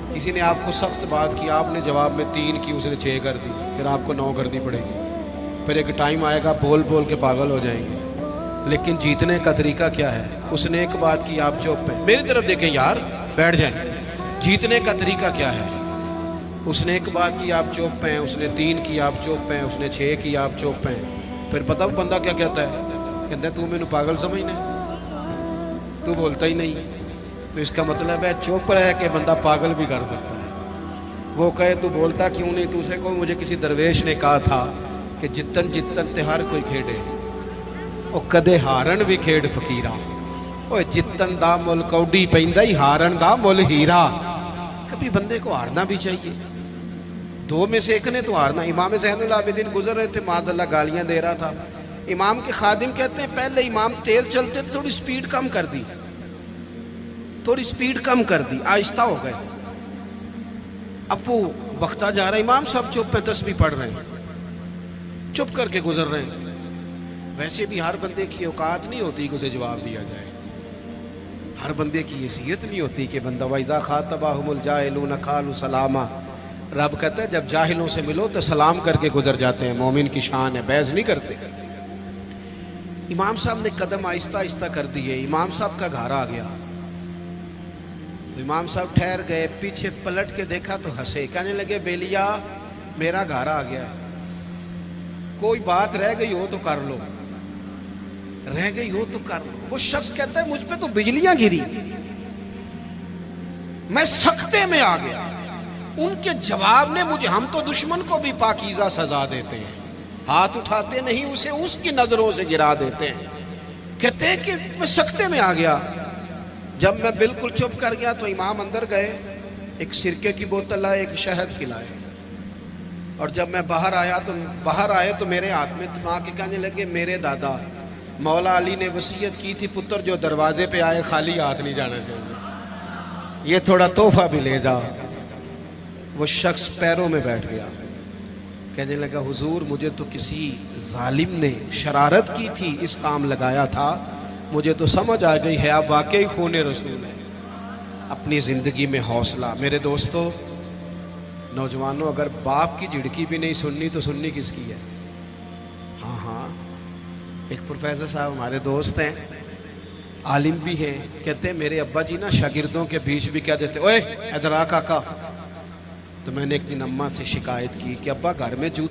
किसी ने आपको सख्त बात की, आपने जवाब में 3 की, उसने 6 कर दी, फिर आपको 9 करनी पड़ेगी। फिर एक टाइम आएगा बोल बोल के पागल हो जाएंगे। लेकिन जीतने का तरीका क्या है? उसने एक बात की, आप चुप हैं। मेरी तरफ देखें यार, बैठ जाएं। जीतने का तरीका क्या है? उसने एक बात की, आप चुप हैं। उसने 3 की, आप चुप हैं। उसने 6 की, आप चुप हैं। फिर पता बंदा क्या कहता है? कहता है तू मैंने पागल समझना, तू बोलता ही नहीं। तो इसका मतलब है चुप रह के बंदा पागल भी कर सकता है। वो कहे तू बोलता क्यों नहीं? दूसरे को मुझे किसी दरवेश ने कहा था कि जितन जितन ते हर कोई खेडे, ਉਹ कदे हारन भी खेड फकीरा। ओए जितन दा मुल कौडी पैंदा ही, हारन दा मुल हीरा। कभी बंदे को हारना भी चाहिए। 2 में से एक ने तो हारना। इमाम ज़ैनुल आबिदीन गुजर रहे थे, माज़अल्लाह गालियां दे रहा था। इमाम के खादिम कहते हैं पहले इमाम तेज चलते थे, थोड़ी स्पीड कम कर दी, थोड़ी स्पीड कम कर दी, आहिस्ता हो गए। अब वो बख्ता जा रहा है, इमाम सब चुप पे तस्बीह पढ़ रहे हैं, चुप करके गुजर रहे हैं। वैसे भी हर बंदे की औकात नहीं होती कि उसे जवाब दिया जाए। हर बंदे की हैसियत नहीं होती कि बंदा वैज़ा खातबाहुमुल जाहिलून क़ालू सलामा। रब कहता है जब जाहिलों से मिलो तो सलाम करके गुजर जाते हैं। मोमिन की शान है, बहस नहीं करते। इमाम साहब ने कदम आहिस्ता आहिस्ता कर दिए। इमाम साहब का घर आ गया तो इमाम साहब ठहर गए, पीछे पलट के देखा तो हंसे, कहने लगे बेलिया मेरा घर आ गया, कोई बात रह गई हो तो कर लो, रह गई हो तो कर लो। वो शख्स कहता है मुझ पे तो बिजलियां गिरी, मैं सख्ते में आ गया। उनके जवाब ने मुझे, हम तो दुश्मन को भी पाकीज़ा सजा देते हैं, हाथ उठाते नहीं, उसे उसकी नजरों से गिरा देते हैं। कहते हैं कि मैं सख्ते में आ गया। जब मैं बिल्कुल चुप कर गया तो इमाम अंदर गए, एक सिरके की बोतल लाए, एक शहद खिलाए। और जब मैं बाहर आए तो मेरे हाथ में थमा के कहने लगे मेरे दादा मौला अली ने वसीयत की थी, पुत्र जो दरवाजे पे आए खाली हाथ नहीं जाना चाहिए, ये थोड़ा तोहफा भी ले जा। वो शख्स पैरों में बैठ गया, कहने लगा हुजूर मुझे तो किसी जालिम ने शरारत की थी, इस काम लगाया था, मुझे तो समझ आ गई है आप वाकई खूने रसूल है। अपनी ज़िंदगी में हौसला। मेरे दोस्तों नौजवानों, अगर बाप की झिड़की भी नहीं सुननी तो सुननी किसकी है? हाँ हाँ, एक प्रोफेसर साहब हमारे दोस्त हैं, आलिम भी हैं, कहते हैं मेरे अब्बा जी ना शागिर्दों के बीच भी कह देते ओए इधर आ काका। तो मैंने एक दिन अम्मा से शिकायत की कि अब्बा घर में जूते